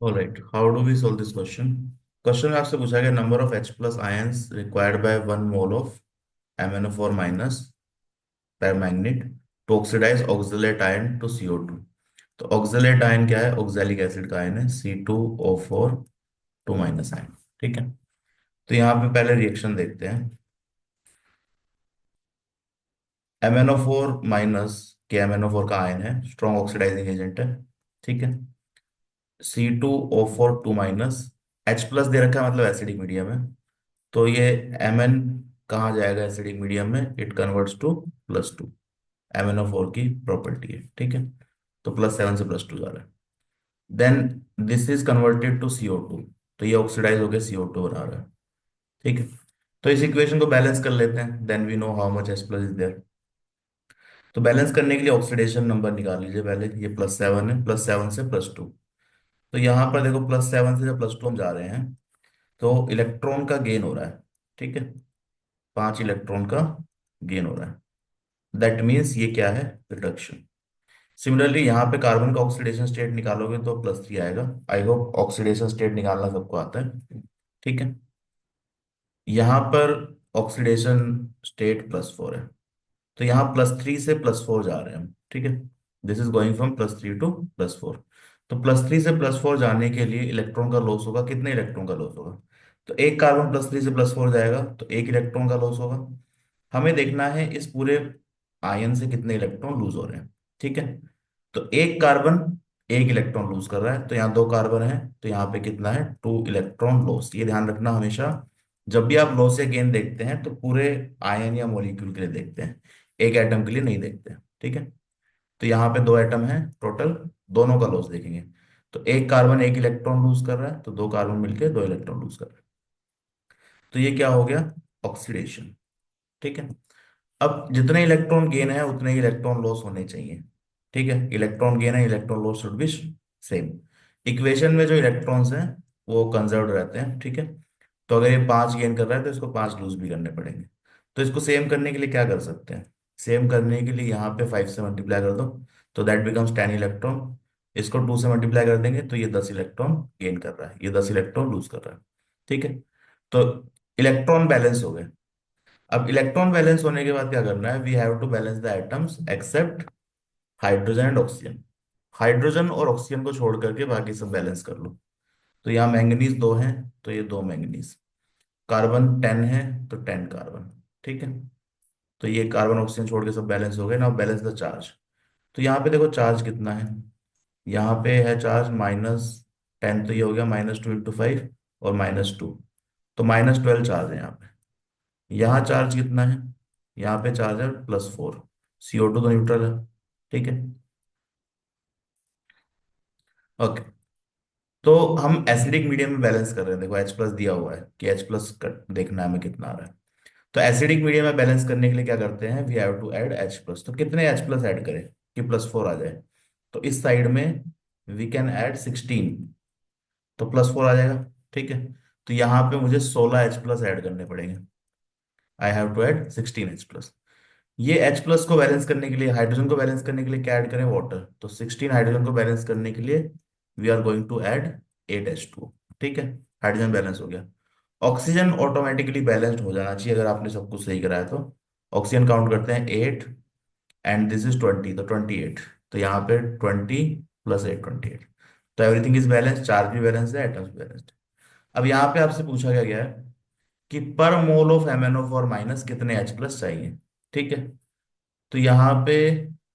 Alright, how do we solve this question. Question में आपसे पूछा गया number of H plus ions required by 1 mole of MnO4 minus per manganate to oxidize oxalate ion to CO2। तो oxalate ion क्या है? Oxalic acid का ion है C2O4 2 minus ion. ठीक है, तो यहाँ पे पहले रिएक्शन देखते हैं। MnO4 माइनस के MnO4 का आयन है, स्ट्रॉन्ग ऑक्सीडाइजिंग एजेंट है। ठीक है, C2O4 2 माइनस H प्लस दे रखा है, मतलब एसिडिक मीडियम है। तो ये Mn कहाँ जाएगा एसिडिक मीडियम में? It converts to +2। MnO4 की प्रॉपर्टी है। ठीक है, तो +7 से +2 जा रहा है। Then this is converted to CO2, तो ये ऑक्सीडाइज होकर CO2 बना रहा है। ठीक है, तो इस इक्वेशन को बैलेंस कर लेते हैं। Then we know how much H plus is there. तो बैलेंस करने के लिए ऑक्सीडेशन नंबर निकाल लीजिए पहले। ये +7 है, +7 से +2। तो यहाँ पर देखो, +7 से जब +2 हम जा रहे हैं तो इलेक्ट्रॉन का गेन हो रहा है। ठीक है, 5 इलेक्ट्रॉन का गेन हो रहा है। दैट मीन्स ये क्या है? रिडक्शन। सिमिलरली यहाँ पे कार्बन का ऑक्सीडेशन स्टेट निकालोगे तो +3 आएगा। आई होप ऑक्सीडेशन स्टेट निकालना सबको आता है। ठीक है, यहाँ पर ऑक्सीडेशन स्टेट +4 है, तो यहाँ +3 से +4 जा रहे हैं हम। ठीक है, this is going from +3 to +4। तो +3 से +4 जाने के लिए इलेक्ट्रॉन का लॉस होगा। कितने इलेक्ट्रॉन का लॉस होगा? तो एक कार्बन +3 से +4 जाएगा तो एक इलेक्ट्रॉन का लॉस होगा। हमें देखना है इस पूरे आयन से कितने इलेक्ट्रॉन लूज हो रहे हैं। ठीक है, तो एक कार्बन एक इलेक्ट्रॉन लूज कर रहा है, तो यहाँ दो कार्बन है, तो यहाँ पे कितना है? 2 इलेक्ट्रॉन लॉस। ये ध्यान रखना हमेशा, जब भी आप लॉस या गेन देखते हैं तो पूरे आयन या मॉलिक्यूल के लिए देखते हैं, एक एटम के लिए नहीं देखते हैं। ठीक है, तो यहाँ पे दो एटम है टोटल, दोनों का लॉस देखेंगे। तो एक कार्बन एक इलेक्ट्रॉन लूज कर रहा है, तो दो कार्बन मिलकर दो इलेक्ट्रॉन लूज कर रहे हैं। तो ये क्या हो गया? ऑक्सीडेशन। ठीक है, अब जितने इलेक्ट्रॉन गेन है उतने ही इलेक्ट्रॉन लॉस होने चाहिए। ठीक है, इलेक्ट्रॉन गेन है, electron loss should be same. Equation में जो इलेक्ट्रॉन्स हैं वो कंजर्व रहते हैं। ठीक है, तो अगर ये 5 गेन कर रहा है तो इसको 5 लूज भी करने पड़ेंगे। तो इसको सेम करने के लिए क्या कर सकते हैं? सेम करने के लिए यहाँ पे 5 से मल्टीप्लाई कर दो, तो दैट बिकम्स 10 इलेक्ट्रॉन। इसको 2 से मल्टीप्लाई कर देंगे तो ये 10 इलेक्ट्रॉन गेन कर रहा है, ये 10 इलेक्ट्रॉन लूज कर रहा है। ठीक है, तो इलेक्ट्रॉन बैलेंस हो गए। अब इलेक्ट्रॉन बैलेंस होने के बाद क्या करना है? We have to balance the atoms except hydrogen and oxygen. Hydrogen और ऑक्सीजन को छोड़ करके बाकी सब बैलेंस कर लो। तो यहाँ मैंगनीज 2 हैं, तो ये 2 मैंगनीज। कार्बन 10 है, तो 10 कार्बन। ठीक है, तो ये कार्बन ऑक्सीजन छोड़ के सब बैलेंस हो गए। Now balance the charge. तो यहाँ पे देखो चार्ज कितना है। यहाँ पे है चार्ज -10, तो ये हो गया -2 × 5 और -2, तो -12 चार्ज है यहाँ पे। यहाँ चार्ज कितना है? यहाँ पे चार्ज है +4। CO2 तो न्यूट्रल है। ठीक है, ओके। तो हम एसिडिक मीडियम में बैलेंस कर रहे हैं। देखो H प्लस दिया हुआ है कि H प्लस देखना है हमें कितना आ रहा है। तो एसिडिक मीडियम में बैलेंस करने के लिए क्या करते हैं? We have to add H plus. तो कितने H प्लस ऐड करें कि +4 आ जाए? तो इस साइड में वी कैन ऐड 16, तो +4 आ जाएगा। ठीक है, तो यहाँ पे मुझे 16 H प्लस ऐड करने पड़ेंगे। I have to add 16 H plus. ये H प्लस को बैलेंस करने के लिए, हाइड्रोजन को बैलेंस करने के लिए क्या ऐड करें? वाटर। तो 16 हाइड्रोजन को बैलेंस करने के लिए we are going to add 8H2। ठीक है, हाइड्रोजन बैलेंस हो गया। ऑक्सीजन ऑटोमेटिकली बैलेंस्ड हो जाना चाहिए अगर आपने सब कुछ सही कराया तो। ऑक्सीजन काउंट करते हैं 8, एंड दिस इज 20, तो 28। तो यहाँ पे 20 + 8 28। तो एवरीथिंग इज बैलेंस, चार्ज भी बैलेंस है, एटम्स भी बैलेंस्ड। अब यहाँ पे आपसे पूछा क्या गया है कि पर मोल ऑफ MnO4 माइनस कितने H प्लस चाहिए। ठीक है, तो यहाँ पे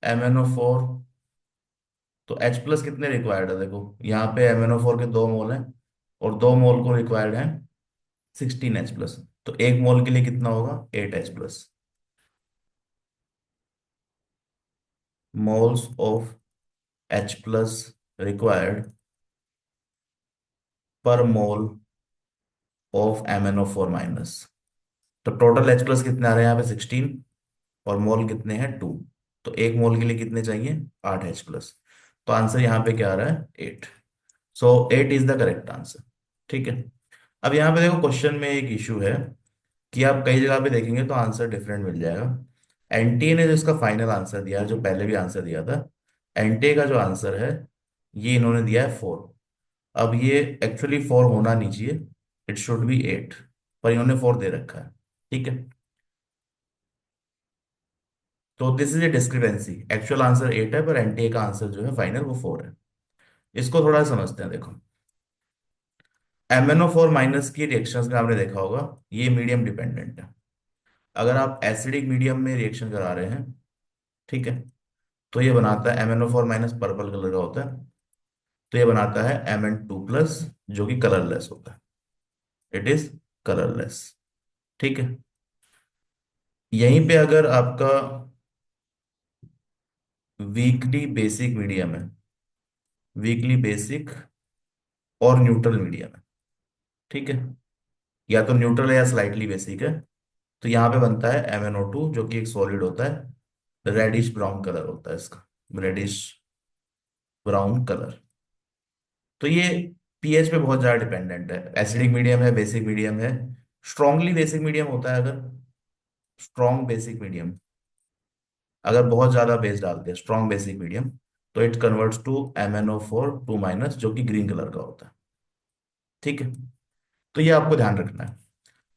MnO4, तो H प्लस कितने रिक्वायर्ड है? देखो यहाँ पे MnO4 के 2 मोल हैं, और 2 मोल को रिक्वायर्ड है 16H प्लस। तो 1 मोल के लिए कितना होगा? 8H plus. Moles of H plus required पर मोल ऑफ MnO4 माइनस। तो टोटल H प्लस कितने आ रहे हैं यहाँ पे? 16, और मोल कितने हैं? 2। तो 1 मोल के लिए कितने चाहिए? 8H plus. तो आंसर यहाँ पे क्या आ रहा है? 8। सो 8 इज द करेक्ट आंसर। ठीक है, अब यहाँ पे देखो क्वेश्चन में एक इशू है कि आप कई जगह पे देखेंगे तो आंसर डिफरेंट मिल जाएगा। एनटीए ने जो इसका फाइनल आंसर दिया है, जो पहले भी आंसर दिया था, एनटीए का जो आंसर है ये इन्होंने दिया है 4। अब ये एक्चुअली 4 होना नहीं चाहिए, इट शुड बी 8, पर इन्होंने 4 दे रखा है। ठीक है, तो this is a discrepancy, actual answer 8 है पर एनटीए का आंसर जो है फाइनल वो 4 है। इसको थोड़ा समझते हैं, देखो MnO4 माइनस की रिएक्शंस में आपने देखा होगा ये मीडियम डिपेंडेंट है। अगर आप एसिडिक मीडियम में रिएक्शन करा रहे हैं, ठीक है, तो ये बनाता है MnO4 माइनस, पर्पल कलर का होता है, तो ये बनाता है Mn2 प्लस, जो कि कलरलेस होता है, इट इज कलरलेस। ठीक है, यहीं पे अगर आपका वीकली बेसिक मीडियम है, वीकली बेसिक और न्यूट्रल मीडियम है, ठीक है, या तो न्यूट्रल है या स्लाइटली बेसिक है, तो यहाँ पे बनता है MnO2, जो कि एक सॉलिड होता है, रेडिश ब्राउन कलर होता है इसका, रेडिश ब्राउन कलर। तो ये पीएच पे बहुत ज्यादा डिपेंडेंट है, एसिडिक मीडियम है, बेसिक मीडियम है, स्ट्रांगली बेसिक मीडियम होता है अगर, स्ट्रॉन्ग बेसिक मीडियम, अगर बहुत ज्यादा बेस डालते हैं स्ट्रॉन्ग बेसिक मीडियम, तो it converts to MnO4 2 minus, जो कि ग्रीन कलर का होता है। ठीक है, तो ये आपको ध्यान रखना है।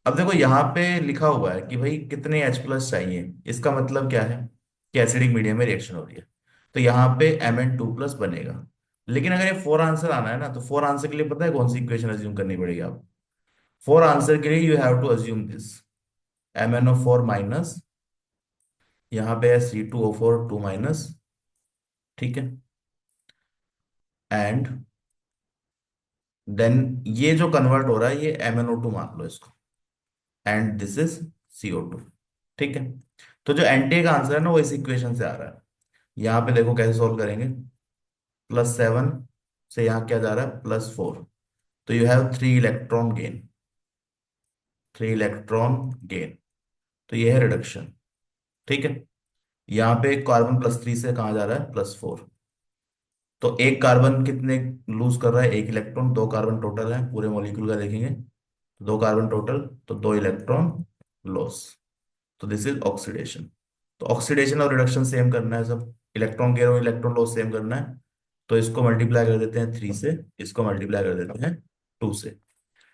अब देखो यहाँ पे लिखा हुआ है कि भाई कितने H प्लस चाहिए, इसका मतलब क्या है कि एसिडिक मीडियम में रिएक्शन हो रही है, तो यहाँ पे Mn2 प्लस बनेगा। लेकिन अगर ये 4 आंसर आना है ना, तो 4 आंसर के लिए पता है कौन सी इक्वेशन अज्यूम करनी पड़ेगी आप? 4 आंसर के लिए you have to assume this, MnO4 minus, यहाँ पे है C2O4 2 माइनस, ठीक है, एंड देन ये जो कन्वर्ट हो रहा है ये MnO2 मान लो इसको, एंड दिस इज CO2। ठीक है, तो जो एनटीए का आंसर है ना वो इस इक्वेशन से आ रहा है। यहाँ पे देखो कैसे सॉल्व करेंगे, +7 से यहाँ क्या जा रहा है, +4, तो you have 3 electron gain, 3 electron gain, तो ये है रिडक्शन। ठीक है, यहाँ पे कार्बन +3 से कहाँ जा रहा है, +4, तो एक कार्बन कितने लूज कर रहा है, 1 इलेक्ट्रॉन, 2 कार्बन टोटल है पूरे मॉलिक्यूल का देखेंगे, 2 कार्बन टोटल, तो 2 इलेक्ट्रॉन लॉस, तो दिस इज ऑक्सीडेशन। तो ऑक्सीडेशन और रिडक्शन सेम करना है सब, इलेक्ट्रॉन गेन और इलेक्ट्रॉन लॉस सेम करना है, तो इसको मल्टीप्लाई कर देते हैं 3 से, इसको मल्टीप्लाई कर देते हैं 2 से।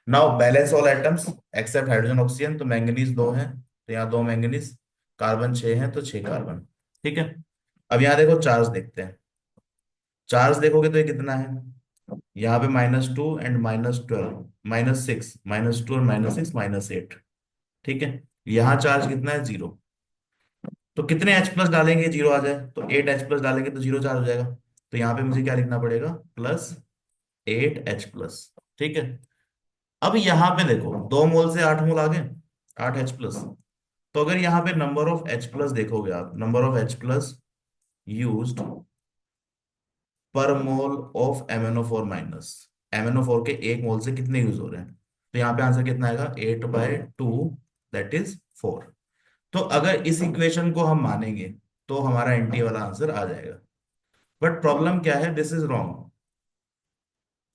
Now balance all atoms except hydrogen oxygen, तो मैंगनीज 2 है, तो यहाँ 2 मैंगनीज, कार्बन 6 है तो 6 कार्बन। ठीक है, अब यहाँ देखो चार्ज देखते हैं, चार्ज देखोगे तो ये कितना है, यहाँ पे -2 एंड -12, -6, -2 और -6, -8। ठीक है, यहाँ चार्ज कितना है, 0, तो कितने H प्लस डालेंगे जीरो आ जाए, तो 8H प्लस डालेंगे तो जीरो चार्ज हो जाएगा, तो यहाँ पे मुझे क्या लिखना पड़ेगा, +8H प्लस। ठीक है, अब यहाँ पे देखो 2 मोल से 8 मोल आ गए, 8H प्लस, तो अगर यहाँ पे नंबर ऑफ H प्लस देखोगे आप, number of H plus used पर मोल ऑफ MnO4 माइनस, MnO4 के 1 मोल से कितने यूज हो रहे हैं, तो यहाँ पे आंसर कितना आएगा, 8/2, दैट इज 4। तो अगर इस इक्वेशन को हम मानेंगे तो हमारा एंटी वाला आंसर आ जाएगा, बट प्रॉब्लम क्या है, दिस इज रॉन्ग,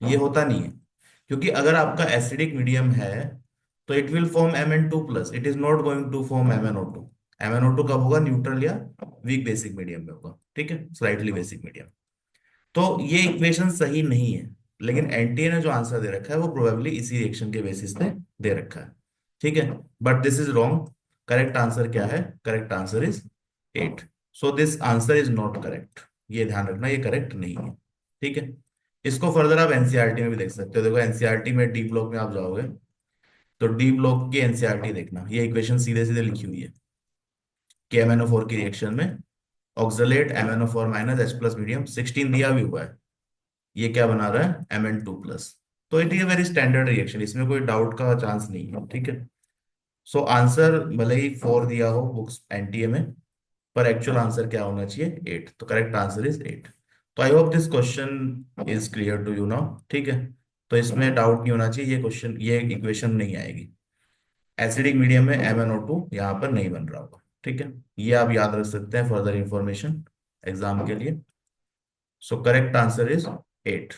ये होता नहीं है, क्योंकि अगर आपका एसिडिक मीडियम है तो it will form Mn2 plus, it is not going to form MnO2। MnO2 कब होगा, न्यूट्रल या वीक बेसिक मीडियम में होगा, ठीक है, स्लाइटली बेसिक मीडियम। तो ये इक्वेशन सही नहीं है, लेकिन एनटीए ने जो आंसर दे रखा है वो प्रोबेबली इसी रिएक्शन के बेसिस पे दे रखा है। ठीक है, but this is wrong, correct answer क्या है, correct answer is 8, so this answer is not correct, ये ध्यान रखना, ये करेक्ट नहीं है। ठीक है, इसको फर्दर आप एनसीईआरटी में भी देख सकते हो, देखो एनसीईआरटी में डी ब्लॉक में आप जाओगे तो डी ब्लॉक की एनसीईआरटी देखना, ये इक्वेशन सीधे सीधे लिखी हुई है कि MnO4 की रिएक्शन में oxalate MnO4 - H plus medium 16 दिया भी हुआ है, ये क्या बना रहा है, Mn2 प्लस, तो it is very standard reaction, इसमें कोई डाउट का चांस नहीं है। ठीक है, सो आंसर भले ही 4 दिया हो बुक्स एनटीए में, पर एक्चुअल आंसर क्या होना चाहिए, 8, तो करेक्ट आंसर इज 8। तो I hope this question is clear to you now. ठीक है, तो इसमें डाउट नहीं होना चाहिए, ये क्वेश्चन, ये इक्वेशन नहीं आएगी, एसिडिक मीडियम में MnO2 यहाँ पर नहीं बन रहा होगा। ठीक है, ये आप याद रख सकते हैं फर्दर इंफॉर्मेशन एग्जाम के लिए। So correct answer is 8।